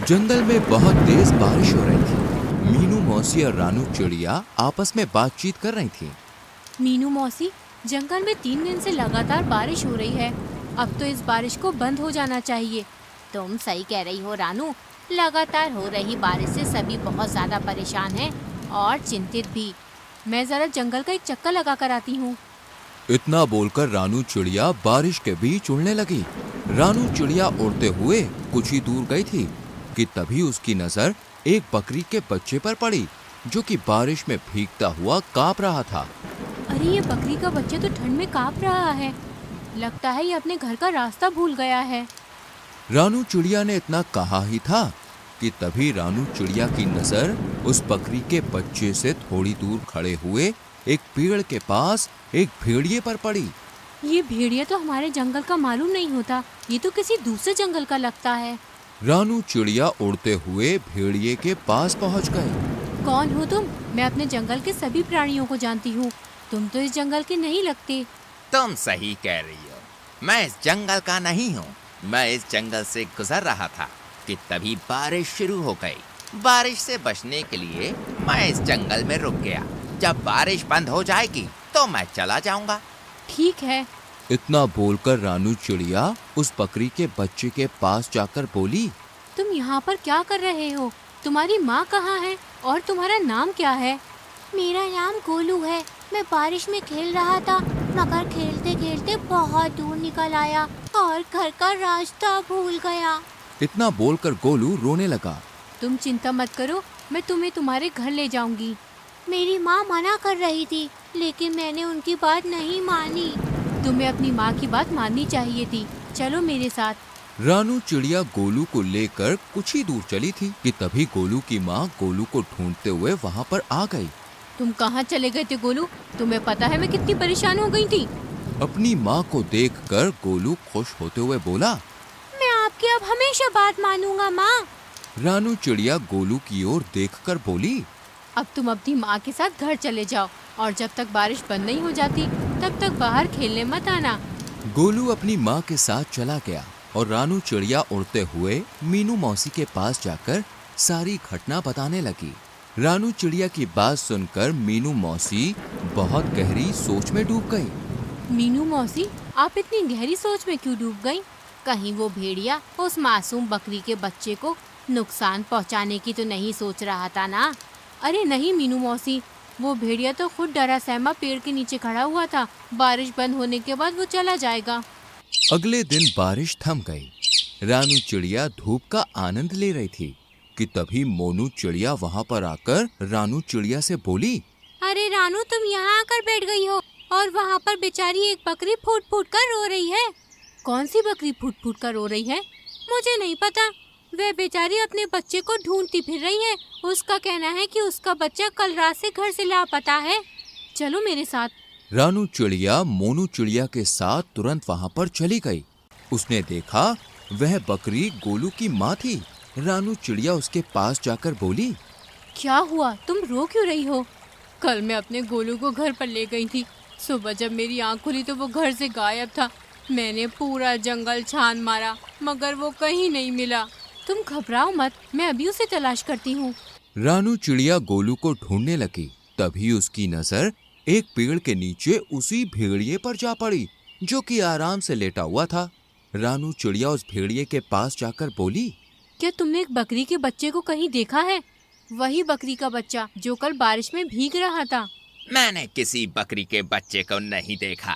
जंगल में बहुत तेज बारिश हो रही थी। मीनू मौसी और रानू चिड़िया आपस में बातचीत कर रही थी। मीनू मौसी, जंगल में 3 दिन से लगातार बारिश हो रही है। अब तो इस बारिश को बंद हो जाना चाहिए। तुम सही कह रही हो रानू। लगातार हो रही बारिश से सभी बहुत ज्यादा परेशान हैं और चिंतित भी। मैं जरा जंगल का एक चक्कर लगा कर आती हूँ। इतना बोलकर रानू चिड़िया बारिश के बीच उड़ने लगी। रानू चिड़िया उड़ते हुए कुछ ही दूर गई थी कि तभी उसकी नजर एक बकरी के बच्चे पर पड़ी, जो कि बारिश में भीगता हुआ कांप रहा था। अरे ये बकरी का बच्चा तो ठंड में कांप रहा है। लगता है ये अपने घर का रास्ता भूल गया है। रानू चिड़िया ने इतना कहा ही था कि तभी रानू चिड़िया की नजर उस बकरी के बच्चे से थोड़ी दूर खड़े हुए एक पेड़ के पास एक भेड़िए पर पड़ी। ये भेड़िया तो हमारे जंगल का मालूम नहीं होता, ये तो किसी दूसरे जंगल का लगता है। रानू चिड़िया उड़ते हुए भेड़िए के पास पहुंच गए। कौन हो तुम? मैं अपने जंगल के सभी प्राणियों को जानती हूँ। तुम तो इस जंगल के नहीं लगते। तुम सही कह रही हो, मैं इस जंगल का नहीं हूँ। मैं इस जंगल से गुजर रहा था कि तभी बारिश शुरू हो गई। बारिश से बचने के लिए मैं इस जंगल में रुक गया। जब बारिश बंद हो जाएगी तो मैं चला जाऊंगा। ठीक है। इतना बोलकर रानू चिड़िया उस बकरी के बच्चे के पास जाकर बोली, तुम यहाँ पर क्या कर रहे हो? तुम्हारी माँ कहाँ है और तुम्हारा नाम क्या है? मेरा नाम गोलू है। मैं बारिश में खेल रहा था, मगर खेलते खेलते बहुत दूर निकल आया और घर का रास्ता भूल गया। इतना बोलकर गोलू रोने लगा। तुम चिंता मत करो, मैं तुम्हें तुम्हारे घर ले जाऊंगी। मेरी माँ मना कर रही थी, लेकिन मैंने उनकी बात नहीं मानी। तुम्हें अपनी माँ की बात माननी चाहिए थी। चलो मेरे साथ। रानू चिड़िया गोलू को लेकर कुछ ही दूर चली थी कि तभी गोलू की माँ गोलू को ढूंढते हुए वहाँ पर आ गई। तुम कहाँ चले गए थे गोलू? तुम्हें पता है मैं कितनी परेशान हो गई थी। अपनी माँ को देखकर गोलू खुश होते हुए बोला, मैं आपकी अब हमेशा बात मानूंगा माँ। रानू चिड़िया गोलू की ओर देखकर बोली, अब तुम अपनी माँ के साथ घर चले जाओ और जब तक बारिश बंद नहीं हो जाती तब तक बाहर खेलने मत आना। गोलू अपनी माँ के साथ चला गया और रानू चिड़िया उड़ते हुए मीनू मौसी के पास जाकर सारी घटना बताने लगी। रानू चिड़िया की बात सुनकर मीनू मौसी बहुत गहरी सोच में डूब गई। मीनू मौसी, आप इतनी गहरी सोच में क्यों डूब गईं? कहीं वो भेड़िया उस मासूम बकरी के बच्चे को नुकसान पहुंचाने की तो नहीं सोच रहा था ना? अरे नहीं मीनू मौसी, वो भेड़िया तो खुद डरा सहमा पेड़ के नीचे खड़ा हुआ था। बारिश बंद होने के बाद वो चला जाएगा। अगले दिन बारिश थम गई। रानू चिड़िया धूप का आनंद ले रही थी कि तभी मोनू चिड़िया वहाँ पर आकर रानू चिड़िया से बोली, अरे रानू, तुम यहाँ आकर बैठ गई हो और वहाँ पर बेचारी एक बकरी फूट फूट कर रो रही है। कौन सी बकरी फूट फूट कर रो रही है? मुझे नहीं पता। वह बेचारी अपने बच्चे को ढूंढती फिर रही है। उसका कहना है कि उसका बच्चा कल रात से घर से लापता है। चलो मेरे साथ। रानू चिड़िया मोनू चिड़िया के साथ तुरंत वहाँ पर चली गई। उसने देखा वह बकरी गोलू की माँ थी। रानू चिड़िया उसके पास जाकर बोली, क्या हुआ? तुम रो क्यों रही हो? कल मैं अपने गोलू को घर पर ले गई थी। सुबह जब मेरी आँख खुली तो वो घर से गायब था। मैंने पूरा जंगल छान मारा मगर वो कहीं नहीं मिला। तुम घबराओ मत, मैं अभी उसे तलाश करती हूँ। रानू चिड़िया गोलू को ढूंढने लगी। तभी उसकी नजर एक पेड़ के नीचे उसी भेड़िए पर जा पड़ी, जो कि आराम से लेटा हुआ था। रानू चिड़िया उस भेड़िए के पास जाकर बोली, क्या तुमने एक बकरी के बच्चे को कहीं देखा है? वही बकरी का बच्चा जो कल बारिश में भीग रहा था। मैंने किसी बकरी के बच्चे को नहीं देखा।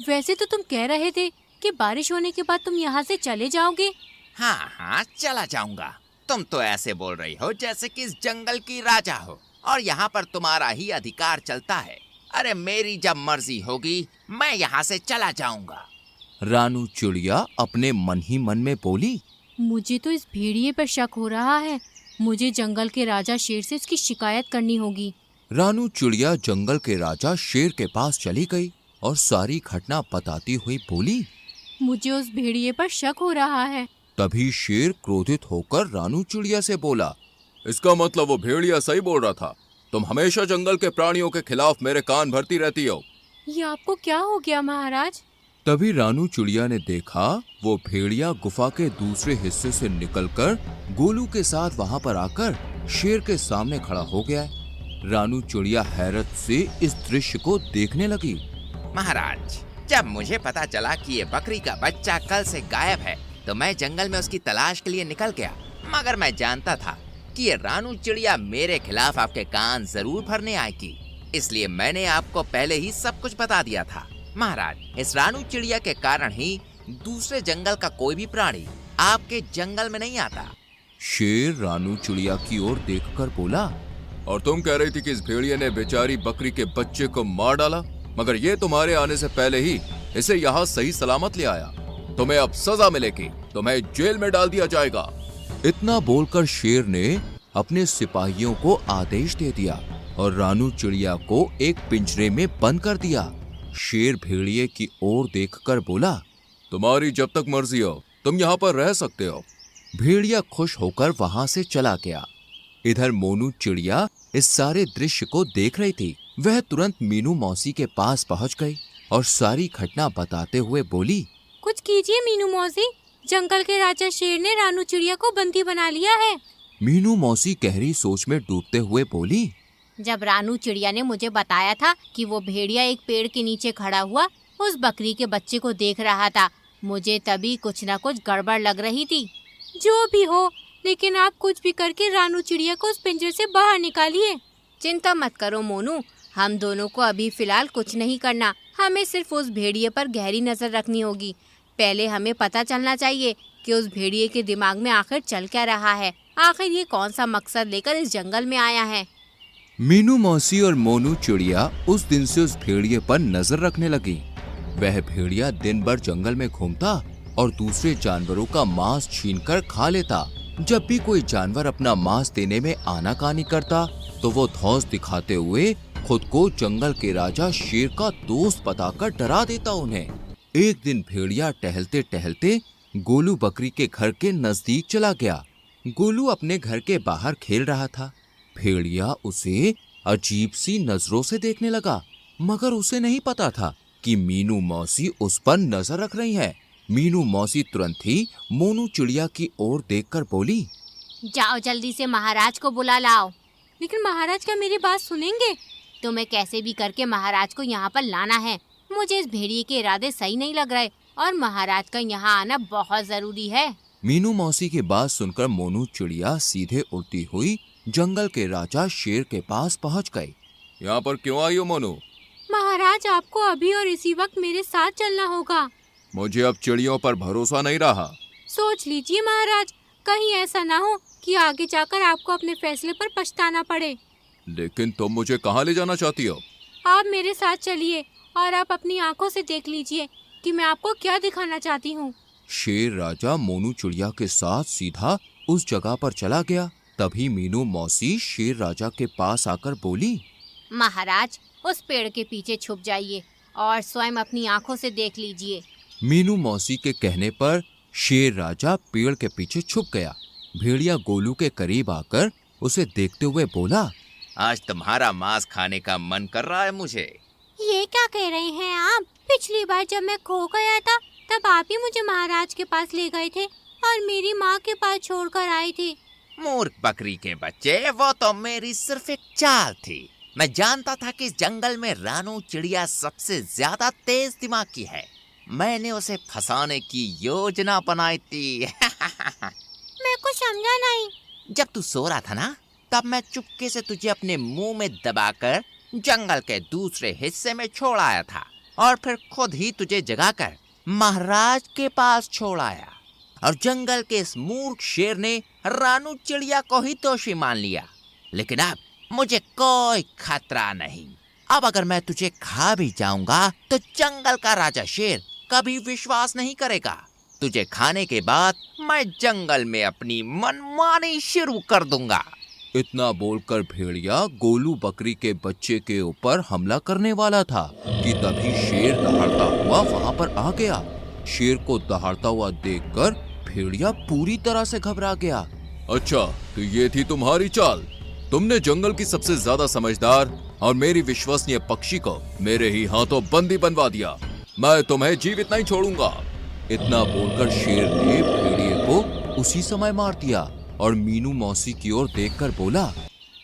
वैसे तो तुम कह रहे थे कि बारिश होने के बाद तुम यहाँ से चले जाओगे। हाँ हाँ, चला जाऊंगा। तुम तो ऐसे बोल रही हो जैसे कि इस जंगल की राजा हो और यहाँ पर तुम्हारा ही अधिकार चलता है। अरे मेरी जब मर्जी होगी मैं यहाँ से चला जाऊंगा। रानू चिड़िया अपने मन ही मन में बोली, मुझे तो इस भेड़िए पर शक हो रहा है। मुझे जंगल के राजा शेर से इसकी शिकायत करनी होगी। रानू चिड़िया जंगल के राजा शेर के पास चली गई और सारी घटना बताती हुई बोली, मुझे उस भेड़िए पर शक हो रहा है। तभी शेर क्रोधित होकर रानू चिड़िया से बोला, इसका मतलब वो भेड़िया सही बोल रहा था। तुम हमेशा जंगल के प्राणियों के खिलाफ मेरे कान भरती रहती हो। ये आपको क्या हो गया महाराज? तभी रानू चिड़िया ने देखा वो भेड़िया गुफा के दूसरे हिस्से से निकलकर गोलू के साथ वहां पर आकर शेर के सामने खड़ा हो गया है। रानू चिड़िया हैरत से इस दृश्य को देखने लगी। महाराज, जब मुझे पता चला कि ये बकरी का बच्चा कल से गायब है तो मैं जंगल में उसकी तलाश के लिए निकल गया, मगर मैं जानता था कि ये रानू चिड़िया मेरे खिलाफ आपके कान जरूर भरने आएगी, इसलिए मैंने आपको पहले ही सब कुछ बता दिया था। महाराज, इस रानू चिड़िया के कारण ही दूसरे जंगल का कोई भी प्राणी आपके जंगल में नहीं आता। शेर रानू चिड़िया की ओर देखकर बोला, और तुम कह रही थी कि इस भेड़िए ने बेचारी बकरी के बच्चे को मार डाला, मगर ये तुम्हारे आने से पहले ही इसे यहाँ सही सलामत ले आया। तुम्हें अब सजा मिलेगी, तुम्हें जेल में डाल दिया जाएगा। इतना बोलकर शेर ने अपने सिपाहियों को आदेश दे दिया और रानू चिड़िया को एक पिंजरे में बंद कर दिया। शेर भेड़िए की ओर देखकर बोला, तुम्हारी जब तक मर्जी हो तुम यहाँ पर रह सकते हो। भेड़िया खुश होकर वहां से चला गया। इधर मोनू चिड़िया इस सारे दृश्य को देख रही थी। वह तुरंत मीनू मौसी के पास पहुंच गई और सारी घटना बताते हुए बोली, कुछ कीजिए मीनू मौसी, जंगल के राजा शेर ने रानू चिड़िया को बंदी बना लिया है। मीनू मौसी गहरी सोच में डूबते हुए बोली, जब रानू चिड़िया ने मुझे बताया था कि वो भेड़िया एक पेड़ के नीचे खड़ा हुआ उस बकरी के बच्चे को देख रहा था, मुझे तभी कुछ न कुछ गड़बड़ लग रही थी। जो भी हो, लेकिन आप कुछ भी करके रानू चिड़िया को उस पिंजरे से बाहर निकालिए। चिंता मत करो मोनू, हम दोनों को अभी फिलहाल कुछ नहीं करना, हमें सिर्फ उस भेड़िए पर गहरी नजर रखनी होगी। पहले हमें पता चलना चाहिए कि उस भेड़िए के दिमाग में आखिर चल क्या रहा है, आखिर ये कौन सा मकसद लेकर इस जंगल में आया है। मीनू मौसी और मोनू चिड़िया उस दिन से उस भेड़िए पर नजर रखने लगी। वह भेड़िया दिन भर जंगल में घूमता और दूसरे जानवरों का मांस छीनकर खा लेता। जब भी कोई जानवर अपना मांस देने में आनाकानी करता तो वो धौंस दिखाते हुए खुद को जंगल के राजा शेर का दोस्त बताकर डरा देता उन्हें। एक दिन भेड़िया टहलते टहलते गोलू बकरी के घर के नजदीक चला गया। गोलू अपने घर के बाहर खेल रहा था। भेड़िया उसे अजीब सी नजरों से देखने लगा, मगर उसे नहीं पता था कि मीनू मौसी उस पर नजर रख रही है। मीनू मौसी तुरंत ही मोनू चिड़िया की ओर देखकर बोली, जाओ जल्दी से महाराज को बुला लाओ। लेकिन महाराज क्या मेरी बात सुनेंगे? तुम्हें कैसे भी करके महाराज को यहाँ पर लाना है। मुझे इस भेड़िए के इरादे सही नहीं लग रहे और महाराज का यहाँ आना बहुत जरूरी है। मीनू मौसी की बात सुनकर मोनू चिड़िया सीधे उड़ती हुई जंगल के राजा शेर के पास पहुँच गई। यहाँ पर क्यों आई हो मोनू? महाराज, आपको अभी और इसी वक्त मेरे साथ चलना होगा। मुझे अब चिड़ियों पर भरोसा नहीं रहा। सोच लीजिए महाराज, कहीं ऐसा ना हो कि आगे जाकर आपको अपने फैसले पर पछताना पड़े। लेकिन तुम मुझे कहाँ ले जाना चाहती हो? आप मेरे साथ चलिए और आप अपनी आंखों से देख लीजिए कि मैं आपको क्या दिखाना चाहती हूँ। शेर राजा मोनू चिड़िया के साथ सीधा उस जगह पर चला गया। तभी मीनू मौसी शेर राजा के पास आकर बोली, महाराज, उस पेड़ के पीछे छुप जाइए और स्वयं अपनी आंखों से देख लीजिए। मीनू मौसी के कहने पर शेर राजा पेड़ के पीछे छुप गया। भेड़िया गोलू के करीब आकर उसे देखते हुए बोला, आज तुम्हारा मांस खाने का मन कर रहा है मुझे। ये क्या कह रहे हैं आप? पिछली बार जब मैं खो गया था तब आप ही मुझे महाराज के पास ले गए थे और मेरी माँ के पास छोड़कर आए थे। मूर्ख बकरी के बच्चे, वो तो मेरी सिर्फ एक चाल थी। मैं जानता था कि इस जंगल में रानू चिड़िया सबसे ज्यादा तेज दिमाग की है। मैंने उसे फंसाने की योजना बनाई थी। मैं कुछ समझा नहीं। जब तू सो रहा था ना, तब मैं चुपके से तुझे अपने मुंह में दबाकर जंगल के दूसरे हिस्से में छोड़ आया था और फिर खुद ही तुझे जगाकर महाराज के पास छोड़ आया। और जंगल के इस मूर्ख शेर ने रानू चिड़िया को ही दोषी मान लिया। लेकिन अब मुझे कोई खतरा नहीं। अब अगर मैं तुझे खा भी जाऊंगा तो जंगल का राजा शेर कभी विश्वास नहीं करेगा। तुझे खाने के बाद मैं जंगल में अपनी मनमानी शुरू कर दूंगा। इतना बोलकर भेड़िया गोलू बकरी के बच्चे के ऊपर हमला करने वाला था कि तभी शेर दहाड़ता हुआ वहां पर आ गया। शेर को दहाड़ता हुआ देखकर भेड़िया पूरी तरह से घबरा गया। अच्छा, तो ये थी तुम्हारी चाल? तुमने जंगल की सबसे ज्यादा समझदार और मेरी विश्वसनीय पक्षी को मेरे ही हाथों बंदी बनवा दिया। मैं तुम्हें जीवित नहीं छोड़ूंगा। इतना बोलकर शेर ने भेड़िए को उसी समय मार दिया और मीनू मौसी की ओर देखकर बोला,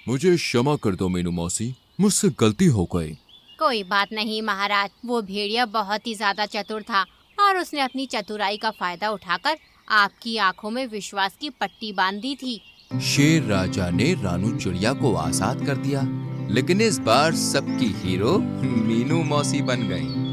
मुझे क्षमा कर दो मीनू मौसी, मुझसे गलती हो गई। कोई बात नहीं महाराज, वो भेड़िया बहुत ही ज्यादा चतुर था और उसने अपनी चतुराई का फायदा उठाकर आपकी आंखों में विश्वास की पट्टी बांध दी थी। शेर राजा ने रानू चिड़िया को आजाद कर दिया, लेकिन इस बार सबकी हीरो मीनू मौसी बन गई।